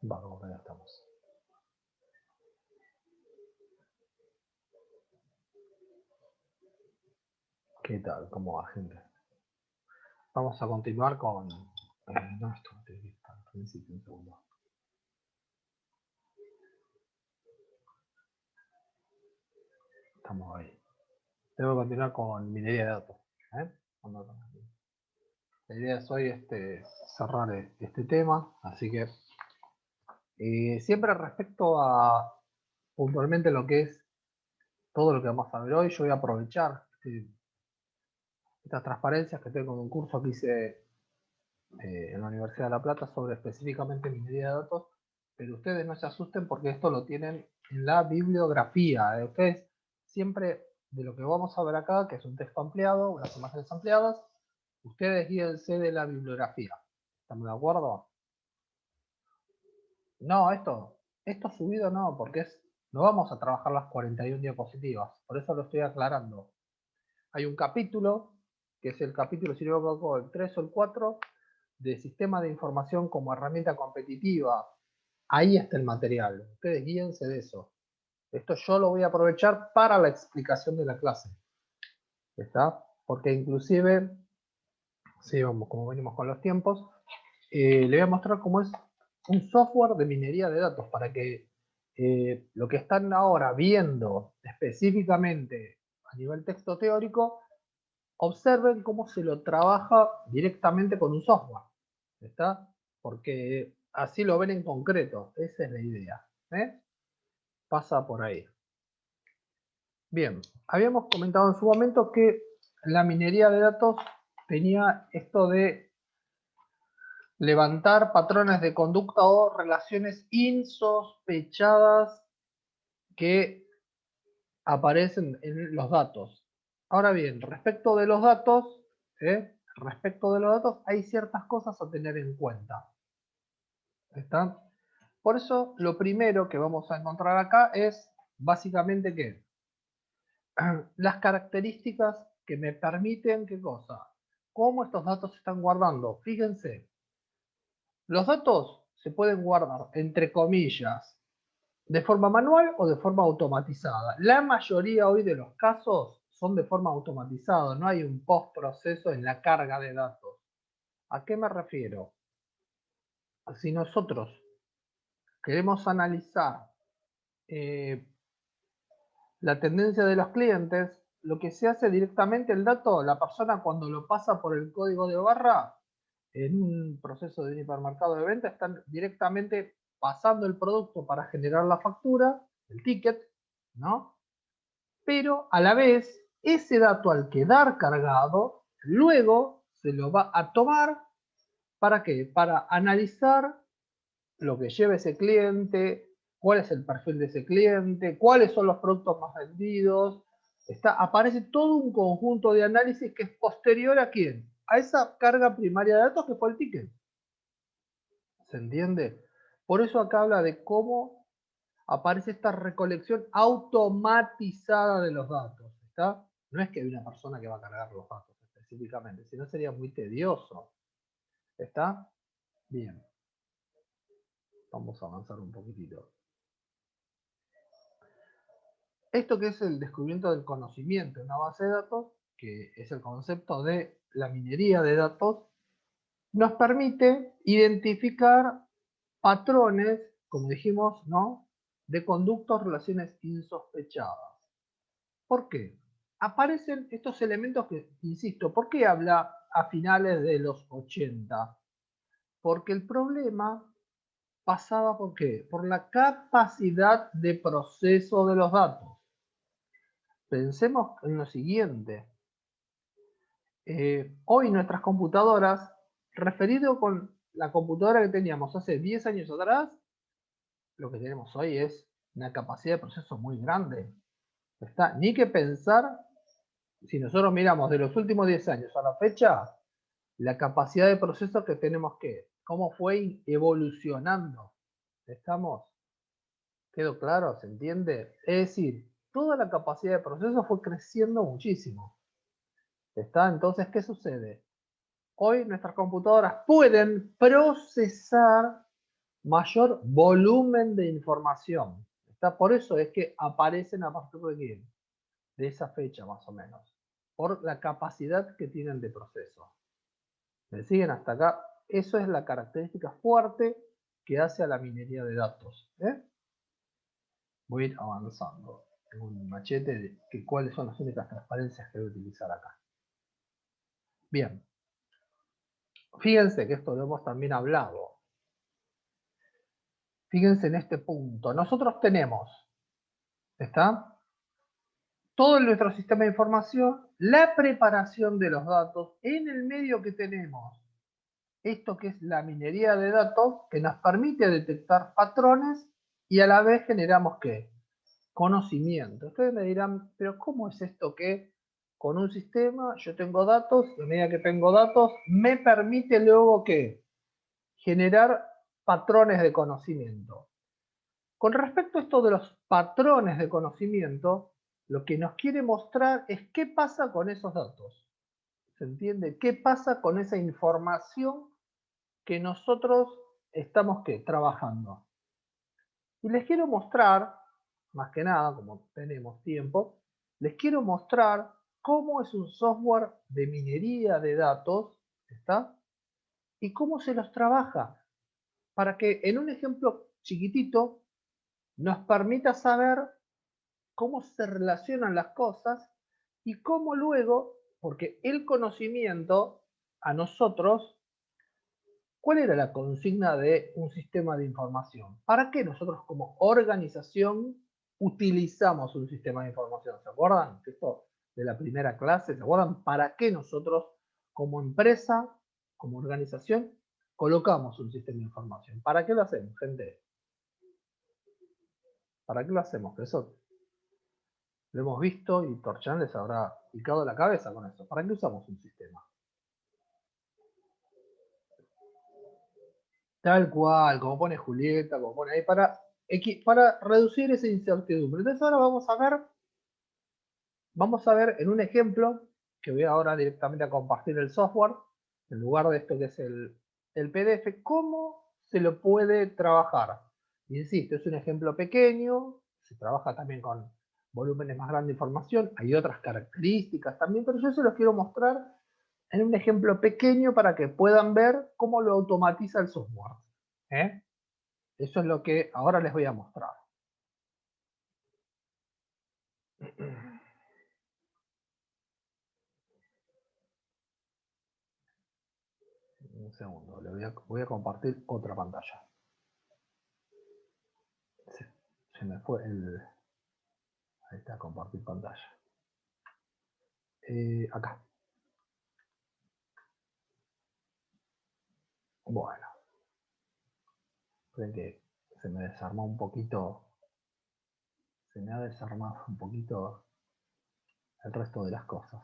Vamos, ya estamos. ¿Qué tal? ¿Cómo va, gente? Vamos a continuar con... no, esto no tiene que estar. Necesito un segundo. Estamos ahí. Tengo que continuar con minería de datos. La idea es hoy cerrar este tema, así que siempre respecto a puntualmente lo que es todo lo que vamos a ver hoy, yo voy a aprovechar estas transparencias que tengo en un curso que hice en la Universidad de La Plata sobre específicamente minería de datos, pero ustedes no se asusten porque esto lo tienen en la bibliografía. Ustedes siempre de lo que vamos a ver acá, que es un texto ampliado, unas imágenes ampliadas, ustedes guíense de la bibliografía. ¿Estamos de acuerdo? No, esto subido no, porque no vamos a trabajar las 41 diapositivas, por eso lo estoy aclarando. Hay un capítulo, que es el capítulo, si no me equivoco, el 3 o el 4, de sistema de información como herramienta competitiva. Ahí está el material, ustedes guíense de eso. Esto yo lo voy a aprovechar para la explicación de la clase. ¿Está? Porque inclusive, si vamos, como venimos con los tiempos, le voy a mostrar cómo es un software de minería de datos para que lo que están ahora viendo específicamente a nivel texto teórico, observen cómo se lo trabaja directamente con un software. ¿Está? Porque así lo ven en concreto. Esa es la idea. Pasa por ahí. Bien, habíamos comentado en su momento que la minería de datos tenía esto de levantar patrones de conducta o relaciones insospechadas que aparecen en los datos. Ahora bien, respecto de los datos, hay ciertas cosas a tener en cuenta. ¿Está? Por eso, lo primero que vamos a encontrar acá es básicamente que las características que me permiten, ¿qué cosa? Cómo estos datos se están guardando. Fíjense, los datos se pueden guardar, entre comillas, de forma manual o de forma automatizada. La mayoría hoy de los casos son de forma automatizada, no hay un postproceso en la carga de datos. ¿A qué me refiero? Si nosotros queremos analizar la tendencia de los clientes, lo que se hace directamente el dato, la persona cuando lo pasa por el código de barra, en un proceso de un hipermercado de venta, están directamente pasando el producto para generar la factura, el ticket, ¿no? Pero a la vez, ese dato al quedar cargado, luego se lo va a tomar, ¿para qué? Para analizar lo que lleva ese cliente, cuál es el perfil de ese cliente, cuáles son los productos más vendidos. Aparece todo un conjunto de análisis que es posterior a quién, a esa carga primaria de datos que fue el ticket. ¿Se entiende? Por eso acá habla de cómo aparece esta recolección automatizada de los datos. ¿Está? No es que hay una persona que va a cargar los datos específicamente, si no sería muy tedioso. ¿Está? Bien. Vamos a avanzar un poquitito. Esto que es el descubrimiento del conocimiento en una base de datos, que es el concepto de la minería de datos, nos permite identificar patrones, como dijimos, ¿no? De conductas, relaciones insospechadas. ¿Por qué? Aparecen estos elementos que, insisto, ¿por qué habla a finales de los 80? Porque el problema pasaba ¿por qué? Por la capacidad de proceso de los datos. Pensemos en lo siguiente. Hoy nuestras computadoras, referido con la computadora que teníamos hace 10 años atrás, lo que tenemos hoy es una capacidad de proceso muy grande. ¿Está? Ni que pensar, si nosotros miramos de los últimos 10 años a la fecha, la capacidad de proceso que tenemos cómo fue evolucionando. ¿Estamos? ¿Quedó claro? ¿Se entiende? Es decir, toda la capacidad de proceso fue creciendo muchísimo. ¿Está? Entonces, ¿qué sucede? Hoy nuestras computadoras pueden procesar mayor volumen de información. ¿Está? Por eso es que aparecen a partir de quién? De esa fecha más o menos. Por la capacidad que tienen de proceso. ¿Me siguen hasta acá? Eso es la característica fuerte que hace a la minería de datos. Voy a ir avanzando. Tengo un machete de que cuáles son las únicas transparencias que voy a utilizar acá. Bien. Fíjense que esto lo hemos también hablado. Fíjense en este punto. Nosotros tenemos, ¿está? Todo nuestro sistema de información, la preparación de los datos, en el medio que tenemos esto que es la minería de datos, que nos permite detectar patrones y a la vez generamos ¿qué? Conocimiento. Ustedes me dirán, pero ¿cómo es esto que con un sistema yo tengo datos y a medida que tengo datos me permite luego ¿qué? Generar patrones de conocimiento? Con respecto a esto de los patrones de conocimiento, lo que nos quiere mostrar es qué pasa con esos datos. ¿Se entiende? ¿Qué pasa con esa información que nosotros estamos ¿qué? Trabajando? Y les quiero mostrar, más que nada, como tenemos tiempo, les quiero mostrar cómo es un software de minería de datos, ¿está? Y cómo se los trabaja, para que en un ejemplo chiquitito nos permita saber cómo se relacionan las cosas y cómo luego, porque el conocimiento a nosotros, ¿cuál era la consigna de un sistema de información? ¿Para qué nosotros como organización utilizamos un sistema de información? ¿Se acuerdan? Esto de la primera clase, ¿se acuerdan? ¿Para qué nosotros como empresa, como organización, colocamos un sistema de información? ¿Para qué lo hacemos, gente? ¿Para qué lo hacemos? Que eso lo hemos visto y Torchan les habrá picado la cabeza con eso. ¿Para qué usamos un sistema? Tal cual, como pone Julieta, como pone ahí, para reducir esa incertidumbre. Entonces ahora vamos a ver en un ejemplo, que voy ahora directamente a compartir el software, en lugar de esto que es el PDF, cómo se lo puede trabajar. Insisto, es un ejemplo pequeño, se trabaja también con volúmenes más grandes de información, hay otras características también, pero yo se los quiero mostrar en un ejemplo pequeño para que puedan ver cómo lo automatiza el software. ¿Eh? Eso es lo que ahora les voy a mostrar. Un segundo, voy a compartir otra pantalla. Se me fue el... Ahí está, compartir pantalla. Acá. Bueno. Creo que se me desarmó un poquito. Se me ha desarmado un poquito el resto de las cosas.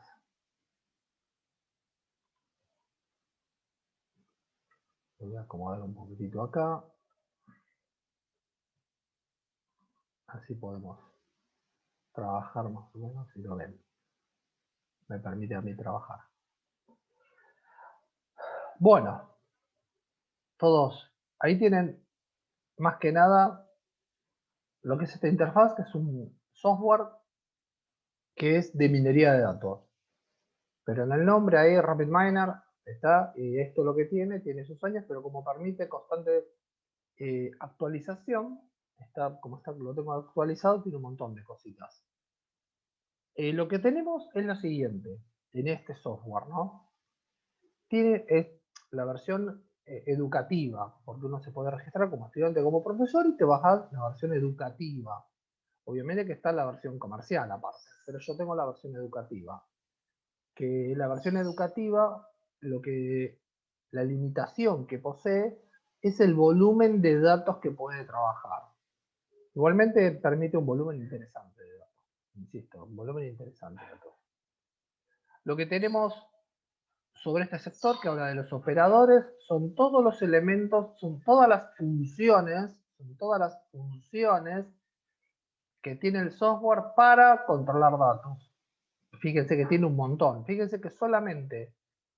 Voy a acomodar un poquitito acá. Así podemos trabajar más o menos si lo ven. Me permite a mí trabajar. Bueno, todos ahí tienen más que nada lo que es esta interfaz, que es un software que es de minería de datos. Pero en el nombre ahí RapidMiner está, y esto lo que tiene sus años, pero como permite constante actualización, como lo tengo actualizado, tiene un montón de cositas. Lo que tenemos es lo siguiente, en este software, ¿no? Tiene la versión educativa, porque uno se puede registrar como estudiante, como profesor, y te bajas la versión educativa. Obviamente que está la versión comercial aparte, pero yo tengo la versión educativa. Que la versión educativa, la limitación que posee es el volumen de datos que puede trabajar. Igualmente permite un volumen interesante de datos, insisto, un volumen interesante de datos. Lo que tenemos sobre este sector que habla de los operadores son todos los elementos, son todas las funciones que tiene el software para controlar datos. Fíjense que tiene un montón. Fíjense que solamente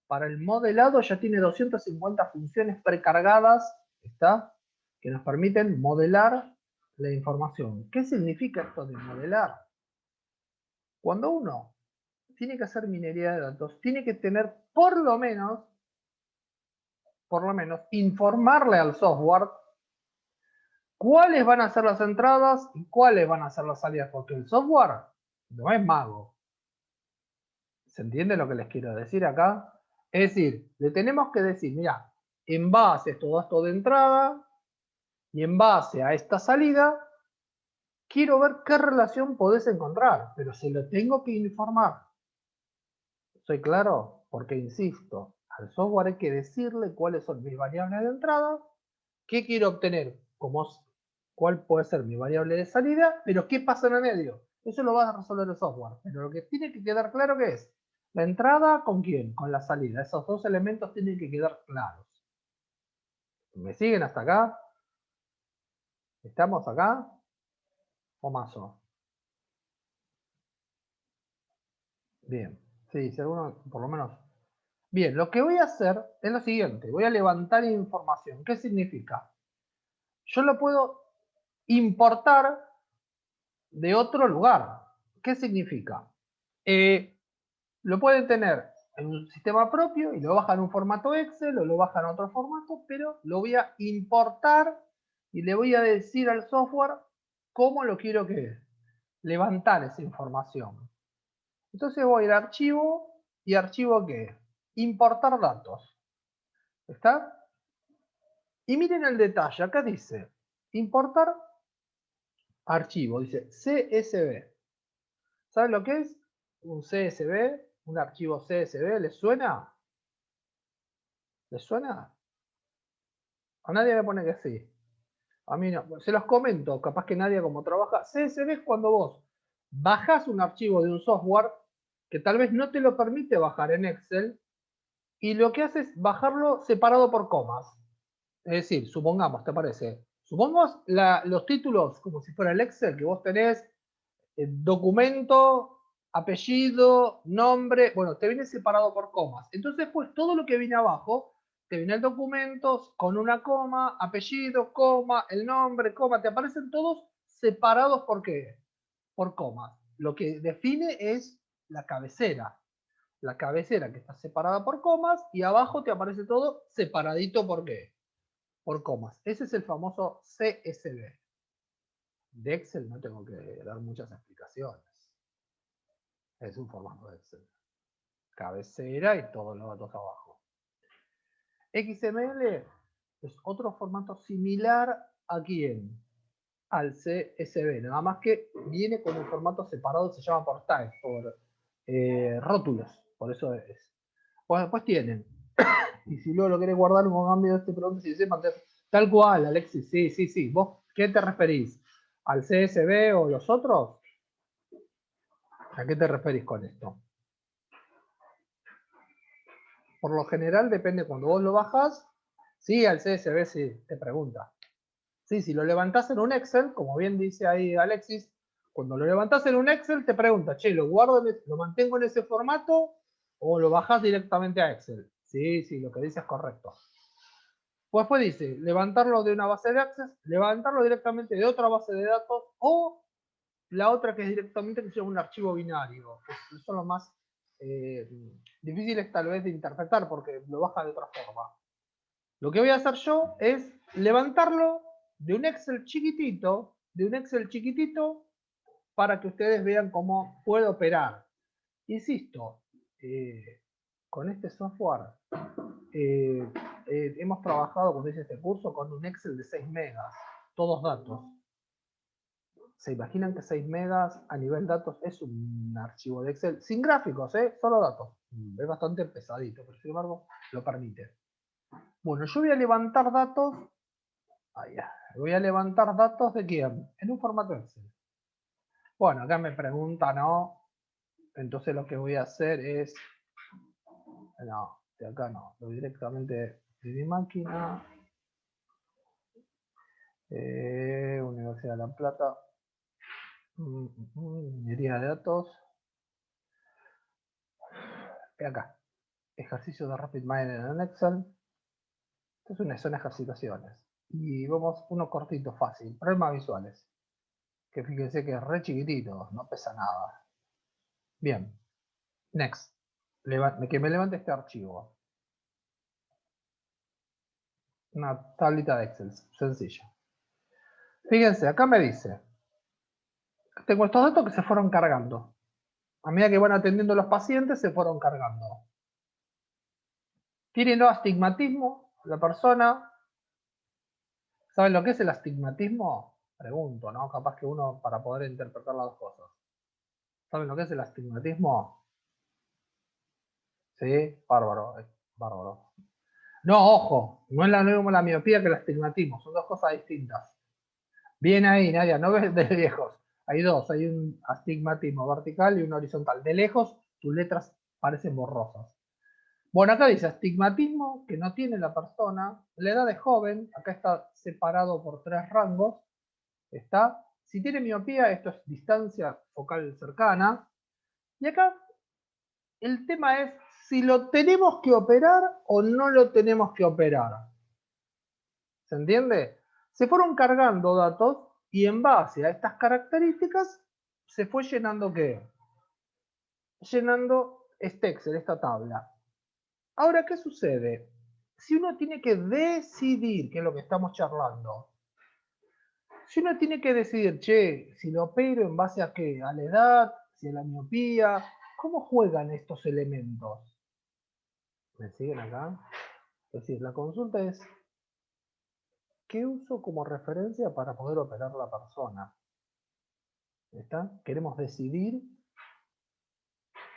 para el modelado ya tiene 250 funciones precargadas, ¿está? que nos permiten modelar la información. ¿Qué significa esto de modelar? Cuando uno tiene que hacer minería de datos, tiene que tener por lo menos, informarle al software cuáles van a ser las entradas y cuáles van a ser las salidas, porque el software no es mago. ¿Se entiende lo que les quiero decir acá? Es decir, le tenemos que decir, mira, en base a estos datos de entrada y en base a esta salida, quiero ver qué relación podés encontrar, pero se lo tengo que informar. ¿Soy claro? Porque insisto, al software hay que decirle cuáles son mis variables de entrada, qué quiero obtener, cuál puede ser mi variable de salida, pero qué pasa en el medio. Eso lo va a resolver el software. Pero lo que tiene que quedar claro que es la entrada con quién, con la salida. Esos dos elementos tienen que quedar claros. ¿Me siguen hasta acá? ¿Estamos acá? ¿O más o? Bien. Sí, si alguno, por lo menos. Bien, lo que voy a hacer es lo siguiente. Voy a levantar información. ¿Qué significa? Yo lo puedo importar de otro lugar. ¿Qué significa? Lo pueden tener en un sistema propio y lo bajan en un formato Excel o lo bajan en otro formato, pero lo voy a importar y le voy a decir al software cómo lo quiero que levantar esa información. Entonces voy a ir a archivo y archivo ¿qué? Importar datos. ¿Está? Y miren el detalle, acá dice importar archivo, dice CSV. ¿Saben lo que es? Un CSV, un archivo CSV, ¿les suena? ¿Les suena? A nadie me pone que sí. A mí no. Se los comento, capaz que nadie como trabaja. CSV es cuando vos bajás un archivo de un software que tal vez no te lo permite bajar en Excel y lo que hace es bajarlo separado por comas. Es decir, supongamos, ¿te parece? Supongamos los títulos como si fuera el Excel, que vos tenés documento, apellido, nombre, bueno, te viene separado por comas. Entonces, pues todo lo que viene abajo, te viene el documento con una coma, apellido, coma, el nombre, coma, te aparecen todos separados ¿por qué? Por comas. Lo que define es la cabecera. La cabecera que está separada por comas y abajo te aparece todo separadito ¿por qué? Por comas. Ese es el famoso CSV. De Excel no tengo que dar muchas explicaciones. Es un formato de Excel. Cabecera y todos los datos abajo. XML es otro formato similar a quién? Al CSV. Nada más que viene con un formato separado, se llama por tags, por rótulos. Por eso es. Bueno, después tienen. Y si luego lo querés guardar un cambio de este producto, si sepan, tal cual, Alexis, sí, sí, sí. ¿Vos qué te referís? ¿Al CSV o los otros? ¿A qué te referís con esto? Por lo general depende cuando vos lo bajás, sí, al CSV sí, te pregunta. Sí, si lo levantás en un Excel, como bien dice ahí Alexis, cuando lo levantás en un Excel te pregunta, che, ¿lo guardo, lo mantengo en ese formato o lo bajás directamente a Excel? Sí, sí, lo que dice es correcto. Pues después dice, levantarlo de una base de Access, levantarlo directamente de otra base de datos o la otra que es directamente que sea un archivo binario. Son los más difíciles tal vez de interpretar porque lo baja de otra forma. Lo que voy a hacer yo es levantarlo de un Excel chiquitito, para que ustedes vean cómo puede operar. Insisto, con este software hemos trabajado, cuando hice este curso, con un Excel de 6 megas, todos datos. ¿Se imaginan que 6 megas a nivel datos es un archivo de Excel? Sin gráficos, solo datos. Es bastante pesadito, pero sin embargo lo permite. Bueno, yo voy a levantar datos. Voy a levantar datos de quién? En un formato Excel. Bueno, acá me pregunta, ¿no? Entonces lo que voy a hacer es. No, de acá no. Lo directamente de mi máquina. Universidad de La Plata. Minería de datos. Acá. Ejercicio de Rapid Miner en Excel. Esto son ejercitaciones. Y vamos uno cortito, fácil. Problemas visuales. Que fíjense que es re chiquitito, no pesa nada. Bien. Next. Que me levante este archivo. Una tablita de Excel, sencilla. Fíjense, acá me dice, tengo estos datos que se fueron cargando. A medida que van atendiendo los pacientes, se fueron cargando. ¿Tiene no astigmatismo la persona? ¿Saben lo que es el astigmatismo? Pregunto, ¿no? Capaz que uno para poder interpretar las dos cosas. ¿Saben lo que es el astigmatismo? Sí, bárbaro, bárbaro. No, ojo, no es la misma la miopía que el astigmatismo, son dos cosas distintas. Bien ahí, Nadia, no ves de lejos. Hay dos, hay un astigmatismo vertical y un horizontal. De lejos, tus letras parecen borrosas. Bueno, acá dice astigmatismo que no tiene la persona, la edad es joven, acá está separado por 3 rangos, está. Si tiene miopía, esto es distancia focal cercana. Y acá el tema es si lo tenemos que operar o no lo tenemos que operar. ¿Se entiende? Se fueron cargando datos y en base a estas características se fue llenando ¿qué? Llenando este Excel, esta tabla. Ahora, ¿qué sucede? Si uno tiene que decidir, que es lo que estamos charlando, si uno tiene que decidir, che, si lo opero en base a qué, a la edad, si a la miopía, ¿cómo juegan estos elementos? ¿Me siguen acá? Es decir, la consulta es, ¿qué uso como referencia para poder operar la persona? ¿Está? Queremos decidir.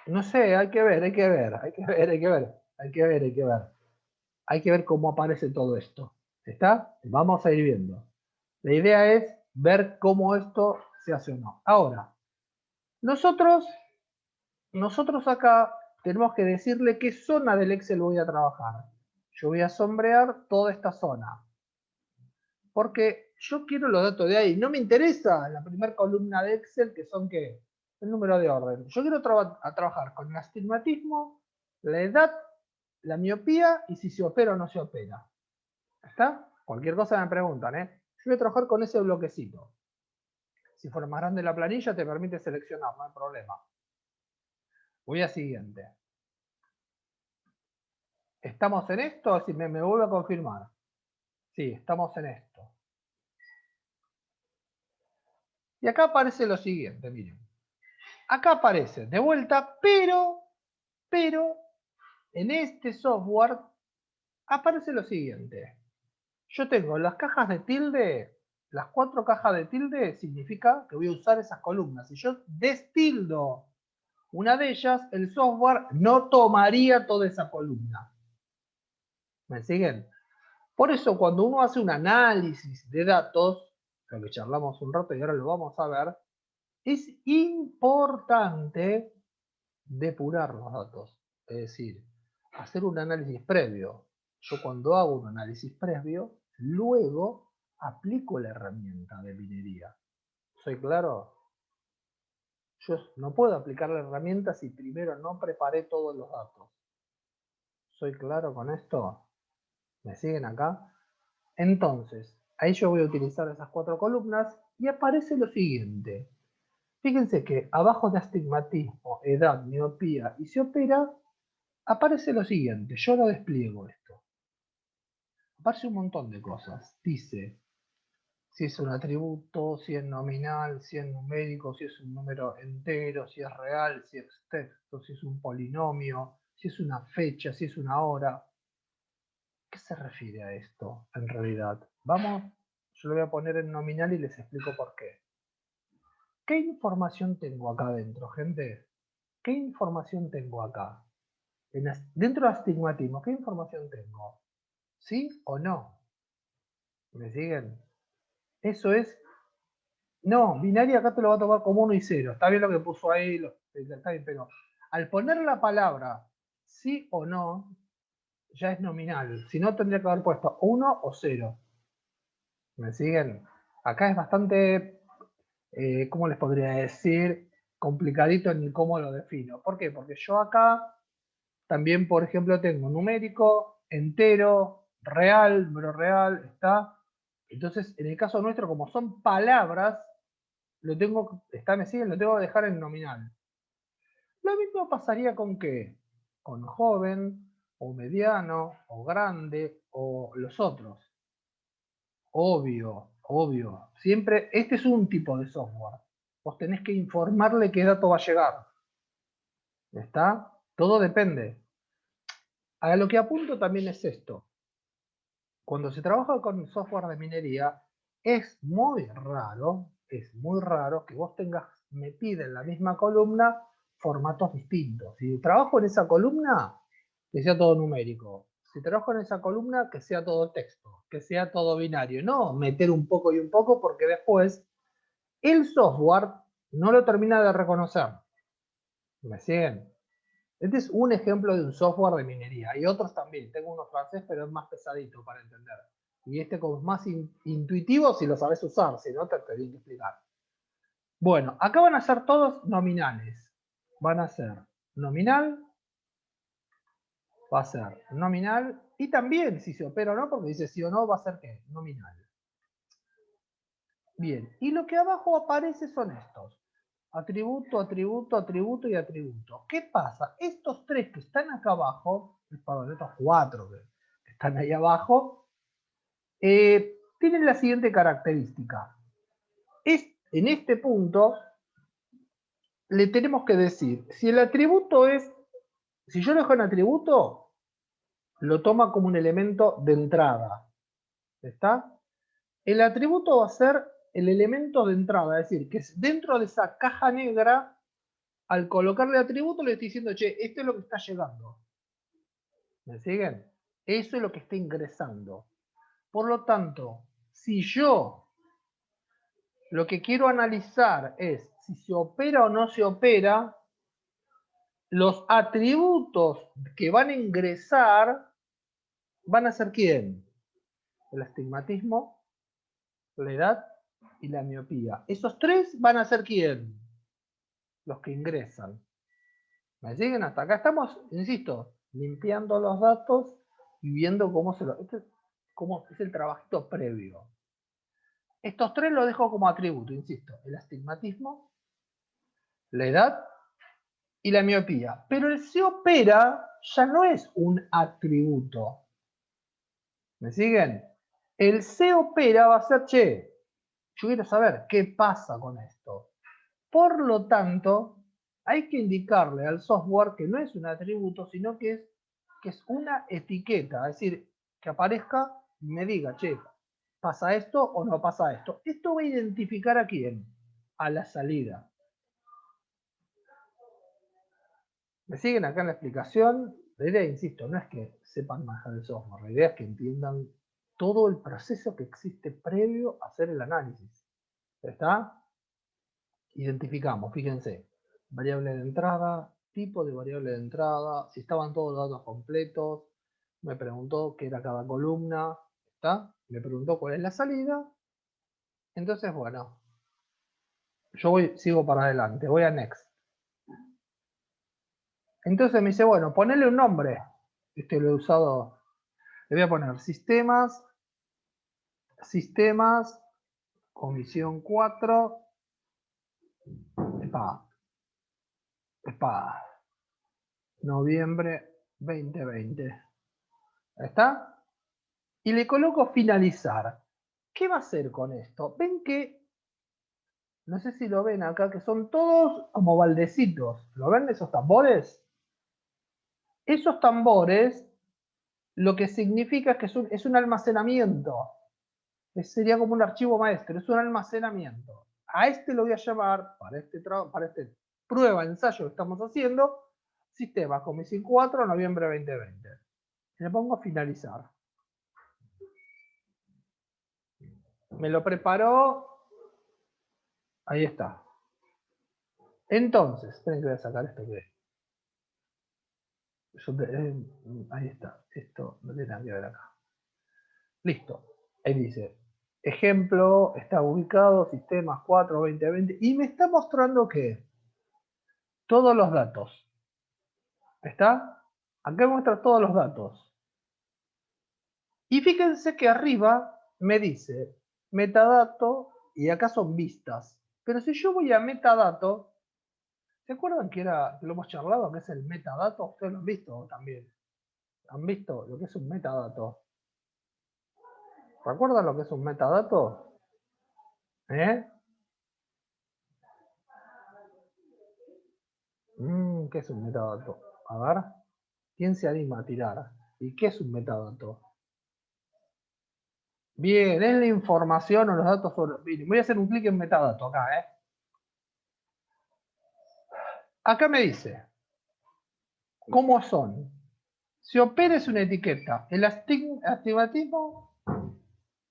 No sé, hay que ver, hay que ver, hay que ver, hay que ver, hay que ver, hay que ver. Hay que ver cómo aparece todo esto. ¿Está? Vamos a ir viendo. La idea es ver cómo esto se hace o no. Ahora, nosotros acá tenemos que decirle qué zona del Excel voy a trabajar. Yo voy a sombrear toda esta zona. Porque yo quiero los datos de ahí. No me interesa la primera columna de Excel, que son ¿qué? El número de orden. Yo quiero trabajar con el astigmatismo, la edad, la miopía y si se opera o no se opera. ¿Está? Cualquier cosa me preguntan, ¿eh? Yo voy a trabajar con ese bloquecito. Si fuera más grande la planilla, te permite seleccionar, no hay problema. Voy a siguiente. ¿Estamos en esto? Si me vuelvo a confirmar. Sí, estamos en esto. Y acá aparece lo siguiente, miren. Acá aparece de vuelta, pero en este software aparece lo siguiente. Yo tengo las cajas de tilde, las 4 cajas de tilde significa que voy a usar esas columnas. Si yo destildo una de ellas, el software no tomaría toda esa columna. ¿Me siguen? Por eso cuando uno hace un análisis de datos, lo que charlamos un rato y ahora lo vamos a ver, es importante depurar los datos. Es decir, hacer un análisis previo. Yo cuando hago un análisis previo, luego aplico la herramienta de minería. ¿Soy claro? Yo no puedo aplicar la herramienta si primero no preparé todos los datos. ¿Soy claro con esto? ¿Me siguen acá? Entonces, ahí yo voy a utilizar esas 4 columnas y aparece lo siguiente. Fíjense que abajo de astigmatismo, edad, miopía y se opera, aparece lo siguiente. Yo lo despliego esto. Aparece un montón de cosas. Dice si es un atributo, si es nominal, si es numérico, si es un número entero, si es real, si es texto, si es un polinomio, si es una fecha, si es una hora. ¿Qué se refiere a esto en realidad? Vamos, yo lo voy a poner en nominal y les explico por qué. ¿Qué información tengo acá adentro, gente? ¿Qué información tengo acá? Dentro de astigmatismo, ¿qué información tengo? ¿Sí o no? ¿Me siguen? Eso es. No, binaria acá te lo va a tomar como 1 y 0. Está bien lo que puso ahí, está bien, pero al poner la palabra sí o no, ya es nominal. Si no, tendría que haber puesto 1 o 0. ¿Me siguen? Acá es bastante, ¿cómo les podría decir? Complicadito en cómo lo defino. ¿Por qué? Porque yo acá también, por ejemplo, tengo numérico, entero, real, número real, ¿está? Entonces, en el caso nuestro, como son palabras, lo tengo, ¿me siguen? Lo tengo que dejar en nominal. Lo mismo pasaría con qué? Con joven, o mediano, o grande, o los otros. Obvio, obvio. Siempre, este es un tipo de software. Vos tenés que informarle qué dato va a llegar. ¿Está? Todo depende. A lo que apunto también es esto. Cuando se trabaja con software de minería, es muy raro que vos tengas metida en la misma columna formatos distintos. Si trabajo en esa columna, que sea todo numérico. Si trabajo en esa columna, que sea todo texto, que sea todo binario. No meter un poco y un poco, porque después el software no lo termina de reconocer. ¿Me siguen? Este es un ejemplo de un software de minería. Hay otros también. Tengo uno francés, pero es más pesadito para entender. Y este como es más intuitivo si lo sabes usar, si no te tengo que explicar. Bueno, acá van a ser todos nominales. Van a ser nominal, va a ser nominal, y también si se opera o no, porque dice sí o no, va a ser ¿qué? Nominal. Bien, y lo que abajo aparece son estos. Atributo, atributo, atributo y atributo. ¿Qué pasa? Estos tres que están acá abajo, perdón, estos cuatro que están ahí abajo, tienen la siguiente característica. En este punto le tenemos que decir, si el atributo es, si yo lo dejo en atributo, lo toma como un elemento de entrada. ¿Está? El atributo va a ser el elemento de entrada, es decir, que dentro de esa caja negra, al colocarle atributo le estoy diciendo, che, esto es lo que está llegando. ¿Me siguen? Eso es lo que está ingresando. Por lo tanto, si yo lo que quiero analizar es si se opera o no se opera, los atributos que van a ingresar van a ser ¿quién? El astigmatismo, la edad y la miopía. Esos tres van a ser ¿quién? Los que ingresan. ¿Me siguen hasta acá? Estamos, insisto, limpiando los datos y viendo cómo cómo es el trabajito previo. Estos tres los dejo como atributo, insisto. El astigmatismo, la edad y la miopía. Pero el se opera ya no es un atributo. ¿Me siguen? El se opera va a ser, che, yo quiero saber qué pasa con esto. Por lo tanto, hay que indicarle al software que no es un atributo, sino que es una etiqueta. Es decir, que aparezca y me diga, che, ¿pasa esto o no pasa esto? Esto va a identificar a quién, a la salida. ¿Me siguen acá en la explicación? La idea, insisto, no es que sepan manejar el software, la idea es que entiendan todo el proceso que existe previo a hacer el análisis. ¿Está? Identificamos, fíjense, variable de entrada, tipo de variable de entrada, si estaban todos los datos completos, me preguntó qué era cada columna, ¿está? Me preguntó cuál es la salida, entonces bueno, yo sigo para adelante, voy a next. Entonces me dice, bueno, ponele un nombre, este lo he usado, le voy a poner sistemas, comisión 4, espada, noviembre 2020. ¿Está? Y le coloco finalizar. ¿Qué va a hacer con esto? Ven que, no sé si lo ven acá, que son todos como baldecitos. ¿Lo ven esos tambores? Esos tambores lo que significa es que es un almacenamiento. Sería como un archivo maestro, es un almacenamiento. A este lo voy a llamar, para este prueba, ensayo que estamos haciendo, sistema comisión 4, noviembre 2020. Le pongo finalizar. Me lo preparó. Ahí está. Entonces, esperen que voy a sacar esto que... ahí está. Esto no tiene nada que ver acá. Listo. Ahí dice, ejemplo, está ubicado, sistemas 4, 2020, y me está mostrando que todos los datos. ¿Está? Acá muestra todos los datos. Y fíjense que arriba me dice metadato, y acá son vistas. Pero si yo voy a metadato, ¿se acuerdan que lo hemos charlado, que es el metadato? Ustedes lo han visto también. ¿Han visto lo que es un metadato? ¿Recuerdan lo que es un metadato? ¿Eh? ¿Qué es un metadato? A ver, ¿quién se anima a tirar? ¿Y qué es un metadato? Bien, es la información o los datos sobre... Bien, voy a hacer un clic en metadato acá, ¿eh? Acá me dice, ¿cómo son? Si opera es una etiqueta, el astigmatismo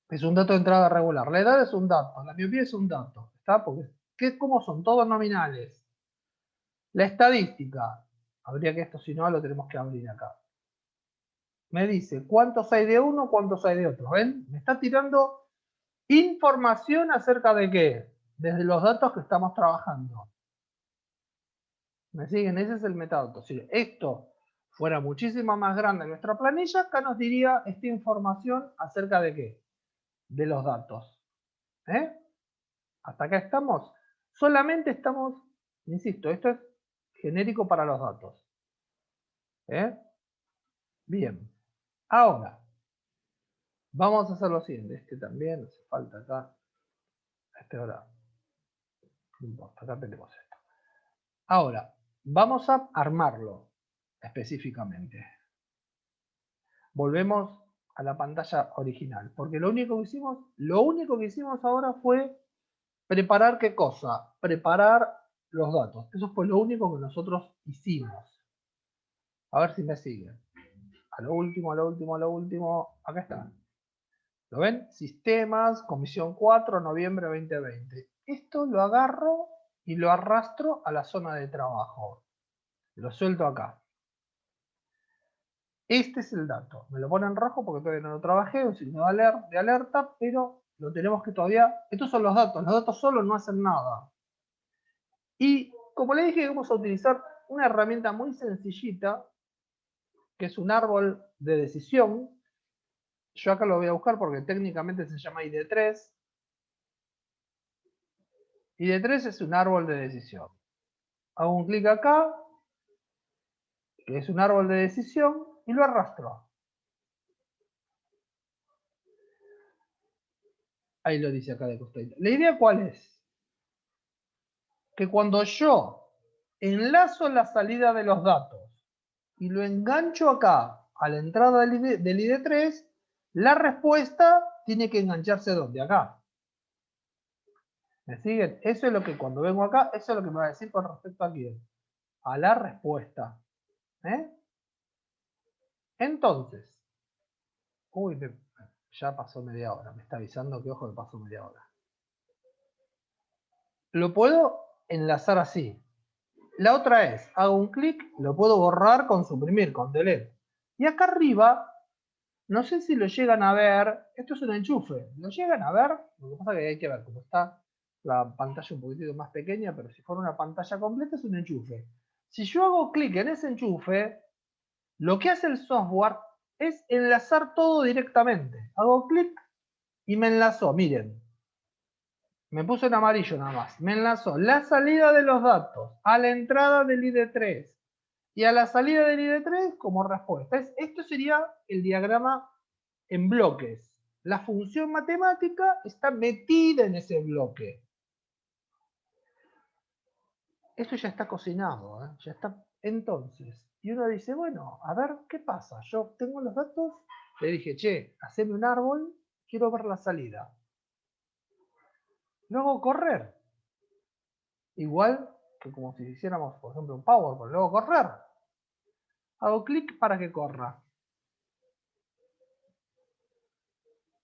es un dato de entrada regular, la edad es un dato, la miopía es un dato, ¿está? Porque, ¿cómo son? Todos nominales. La estadística, habría que esto, si no, lo tenemos que abrir acá. Me dice cuántos hay de uno, cuántos hay de otro. ¿Ven? Me está tirando información acerca de qué, desde los datos que estamos trabajando. ¿Me siguen? Ese es el metadato. Si esto fuera muchísimo más grande en nuestra planilla, acá nos diría esta información acerca de qué, de los datos. ¿Eh? Hasta acá estamos. Solamente estamos, insisto, esto es genérico para los datos. ¿Eh? Bien. Ahora, vamos a hacer lo siguiente. Este también, hace falta acá. Este ahora. No importa, acá tenemos esto. Ahora, vamos a armarlo específicamente. Volvemos a la pantalla original, porque lo único que hicimos ahora fue preparar ¿qué cosa? Preparar los datos. Eso fue lo único que nosotros hicimos. A ver si me siguen. A lo último, acá está. ¿Lo ven? Sistemas, comisión 4, noviembre 2020. Esto lo agarro y lo arrastro a la zona de trabajo. Lo suelto acá. Este es el dato. Me lo pone en rojo porque todavía no lo trabajé, un signo de alerta, pero lo tenemos que todavía... Estos son los datos solos no hacen nada. Y como le dije, vamos a utilizar una herramienta muy sencillita, que es un árbol de decisión. Yo acá lo voy a buscar porque técnicamente se llama ID3. ID3 es un árbol de decisión. Hago un clic acá, que es un árbol de decisión, y lo arrastro. Ahí lo dice acá de costadito. La idea ¿cuál es? Que cuando yo enlazo la salida de los datos y lo engancho acá a la entrada del ID3, la respuesta tiene que engancharse ¿dónde? Acá. ¿Me siguen? Eso es lo que cuando vengo acá, eso es lo que me va a decir con respecto a quién. A la respuesta. ¿Eh? Entonces, uy, ya pasó media hora, me está avisando que ojo que pasó media hora. Lo puedo enlazar así. La otra es, hago un clic, lo puedo borrar con suprimir, con delete. Y acá arriba, no sé si lo llegan a ver, esto es un enchufe, ¿lo llegan a ver? Lo que pasa es que hay que ver cómo está la pantalla un poquitito más pequeña, pero si fuera una pantalla completa es un enchufe. Si yo hago clic en ese enchufe, lo que hace el software es enlazar todo directamente. Hago clic y me enlazó, miren. Me puso en amarillo nada más. Me enlazó la salida de los datos a la entrada del ID3 y a la salida del ID3 como respuesta. Esto sería el diagrama en bloques. La función matemática está metida en ese bloque. Esto ya está cocinado, ¿eh? Ya está. Entonces, y uno dice, bueno, a ver, ¿qué pasa? Yo tengo los datos, le dije, che, haceme un árbol, quiero ver la salida. Luego correr. Igual que como si hiciéramos, por ejemplo, un PowerPoint. Luego correr. Hago clic para que corra.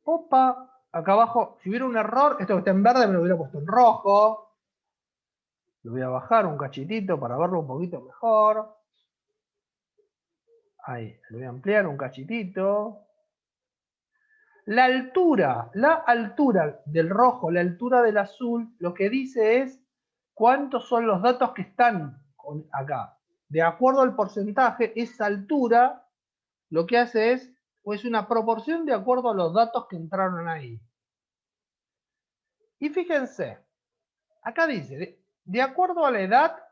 Opa, acá abajo, si hubiera un error, esto que está en verde me lo hubiera puesto en rojo. Lo voy a bajar un cachitito para verlo un poquito mejor. Ahí, lo voy a ampliar un cachitito. La altura del rojo, la altura del azul, lo que dice es cuántos son los datos que están acá. De acuerdo al porcentaje, esa altura lo que hace es una proporción de acuerdo a los datos que entraron ahí. Y fíjense, acá dice, de acuerdo a la edad,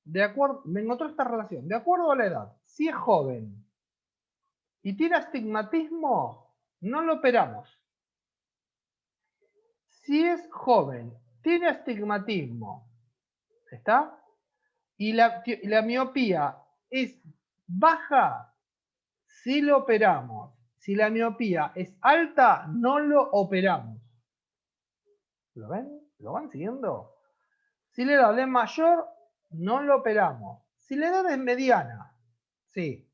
me encontró esta relación, de acuerdo a la edad, si es joven y tiene astigmatismo, no lo operamos. Si es joven, tiene astigmatismo, ¿está? Y la miopía es baja, sí lo operamos. Si la miopía es alta, no lo operamos. ¿Lo ven? ¿Lo van siguiendo? Si la edad es mayor, no lo operamos. Si la edad es mediana, sí.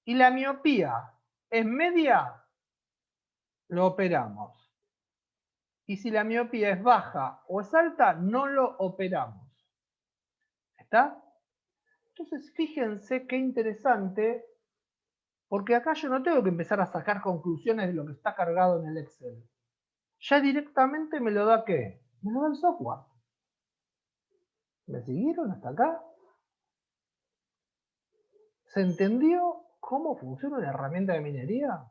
Y la miopía es media, lo operamos. Y si la miopía es baja o es alta, no lo operamos. ¿Está? Entonces, fíjense qué interesante, porque acá yo no tengo que empezar a sacar conclusiones de lo que está cargado en el Excel. Ya directamente me lo da ¿qué? Me lo da el software. ¿Me siguieron hasta acá? ¿Se entendió cómo funciona una herramienta de minería?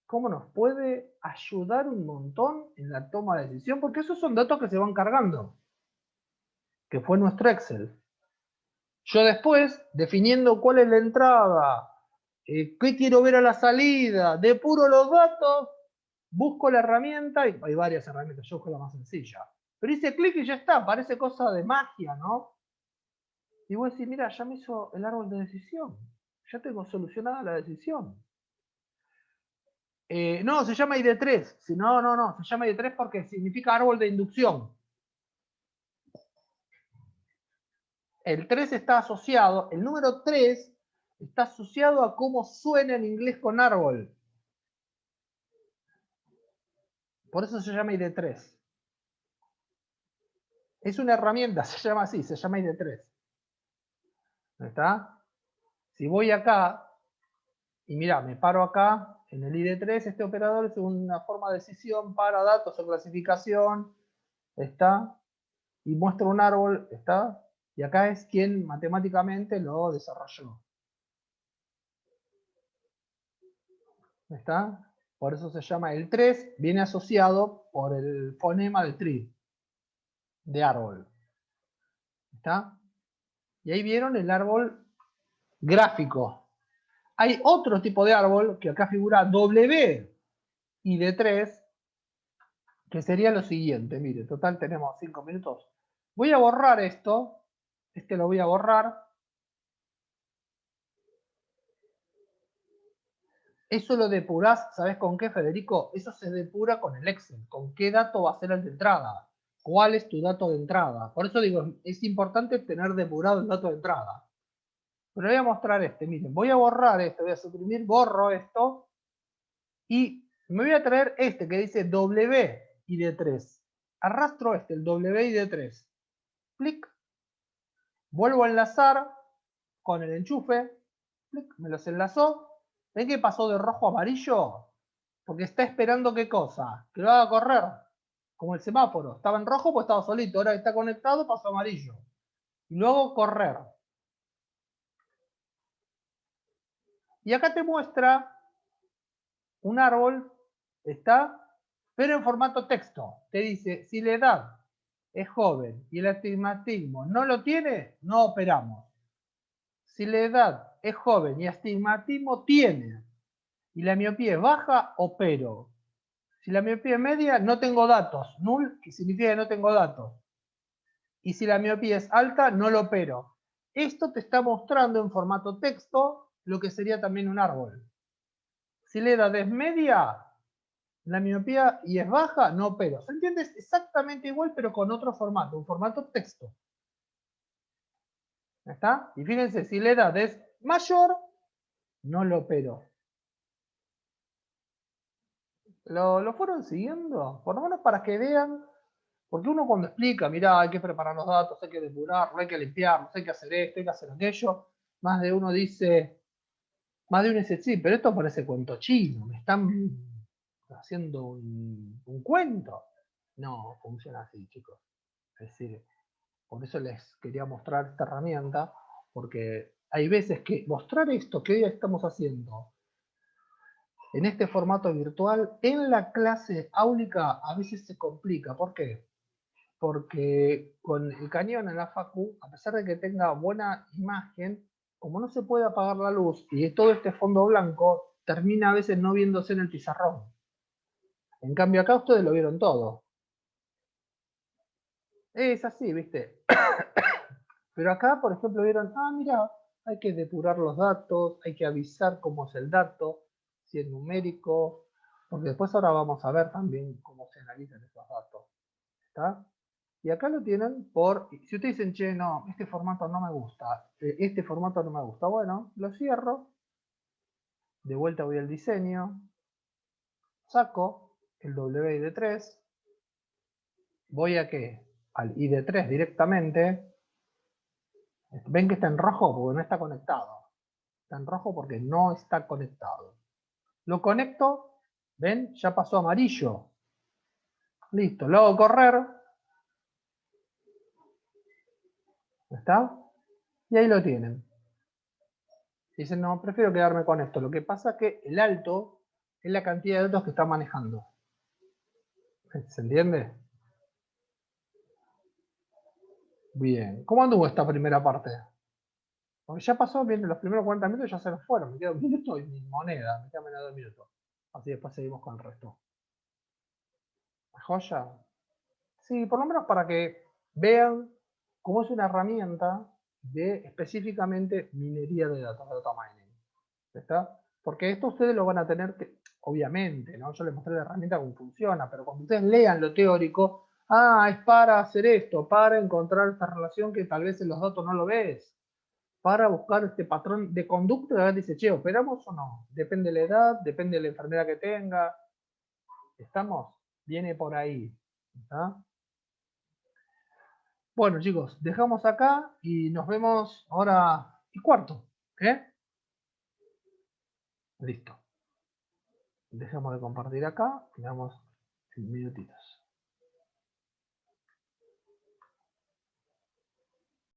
¿Cómo nos puede ayudar un montón en la toma de decisión? Porque esos son datos que se van cargando, que fue nuestro Excel. Yo después, definiendo cuál es la entrada, qué quiero ver a la salida, depuro los datos, busco la herramienta, y hay varias herramientas, yo busco la más sencilla. Pero hice clic y ya está, parece cosa de magia, ¿no? Y voy a decir, mira, ya me hizo el árbol de decisión, ya tengo solucionada la decisión. No, se llama ID3. No, se llama ID3 porque significa árbol de inducción. El 3 está asociado, el número 3 está asociado a cómo suena en inglés con árbol. Por eso se llama ID3. Es una herramienta, se llama así, se llama ID3. ¿Está? Si voy acá, y mira, me paro acá, en el ID3, este operador es una forma de decisión para datos o clasificación, ¿está? Y muestra un árbol, ¿está? Y acá es quien matemáticamente lo desarrolló. ¿Está? Por eso se llama el 3, viene asociado por el fonema de tree, de árbol. ¿Está? Y ahí vieron el árbol gráfico. Hay otro tipo de árbol que acá figura W y de 3, que sería lo siguiente. Mire, total tenemos 5 minutos. Voy a borrar esto. Este lo voy a borrar. Eso lo depurás, ¿sabes con qué, Federico? Eso se depura con el Excel. ¿Con qué dato va a ser el de entrada? ¿Cuál es tu dato de entrada? Por eso digo, es importante tener depurado el dato de entrada. Pero voy a mostrar este. Miren, voy a borrar esto, voy a suprimir, borro esto. Y me voy a traer este que dice W y D3. Arrastro este, el W y D3. Clic. Vuelvo a enlazar con el enchufe. Clic, me los enlazó. ¿Ven que pasó de rojo a amarillo? Porque está esperando ¿qué cosa? Que lo haga correr. Como el semáforo. Estaba en rojo, pues estaba solito. Ahora que está conectado, pasó a amarillo. Y luego correr. Y acá te muestra un árbol, ¿está? Pero en formato texto. Te dice, si la edad es joven y el astigmatismo no lo tiene, no operamos. Si la edad es joven y astigmatismo tiene, y la miopía es baja, opero. Si la miopía es media, no tengo datos. Null, que significa que no tengo datos. Y si la miopía es alta, no lo opero. Esto te está mostrando en formato texto lo que sería también un árbol. Si la edad es media, la miopía y es baja, no opero. ¿Se entiende? Es exactamente igual, pero con otro formato, un formato texto. ¿Está? Y fíjense, si la edad es mayor, no lo opero. ¿Lo fueron siguiendo? Por lo menos para que vean, porque uno cuando explica, mirá, hay que preparar los datos, hay que depurarlo, hay que limpiarlos, hay que hacer esto, hay que hacer aquello, más de uno dice, sí, pero esto parece cuento chino, me están haciendo un cuento. No, funciona así, chicos. Es decir, por eso les quería mostrar esta herramienta, porque hay veces que mostrar esto que hoy estamos haciendo en este formato virtual, en la clase áulica a veces se complica. ¿Por qué? Porque con el cañón en la facu, a pesar de que tenga buena imagen, como no se puede apagar la luz y todo este fondo blanco, termina a veces no viéndose en el pizarrón. En cambio acá ustedes lo vieron todo. Es así, ¿viste? Pero acá, por ejemplo, vieron, mira, hay que depurar los datos, hay que avisar cómo es el dato, si es numérico, porque después ahora vamos a ver también cómo se analizan esos datos. ¿Está? Y acá lo tienen por, si ustedes dicen, che, no, este formato no me gusta, este formato no me gusta, bueno, lo cierro, de vuelta voy al diseño, saco el WID3, voy a qué? Al ID3 directamente, ven que está en rojo porque no está conectado, está en rojo porque no está conectado. Lo conecto, ven, ya pasó a amarillo, listo, lo hago correr, ¿está? Y ahí lo tienen. Dicen, no, prefiero quedarme con esto. Lo que pasa es que el alto es la cantidad de datos que está manejando. ¿Se entiende? Bien. ¿Cómo anduvo esta primera parte? Porque ya pasó, bien, los primeros 40 minutos ya se nos fueron. Me queda un minuto y mi moneda. Me queda menos de 2 minutos. Así después seguimos con el resto. ¿Joya? Sí, por lo menos para que vean cómo es una herramienta de específicamente minería de datos, de data mining. ¿Está? Porque esto ustedes lo van a tener que, obviamente, ¿no? Yo les mostré la herramienta cómo funciona, pero cuando ustedes lean lo teórico, es para hacer esto, para encontrar esta relación que tal vez en los datos no lo ves, para buscar este patrón de conducta, y a ver, dice, che, ¿operamos o no? Depende de la edad, depende de la enfermedad que tenga. ¿Estamos? Viene por ahí. ¿Está? Bueno, chicos, dejamos acá y nos vemos ahora y cuarto. Listo. Dejamos de compartir acá y damos minutitos.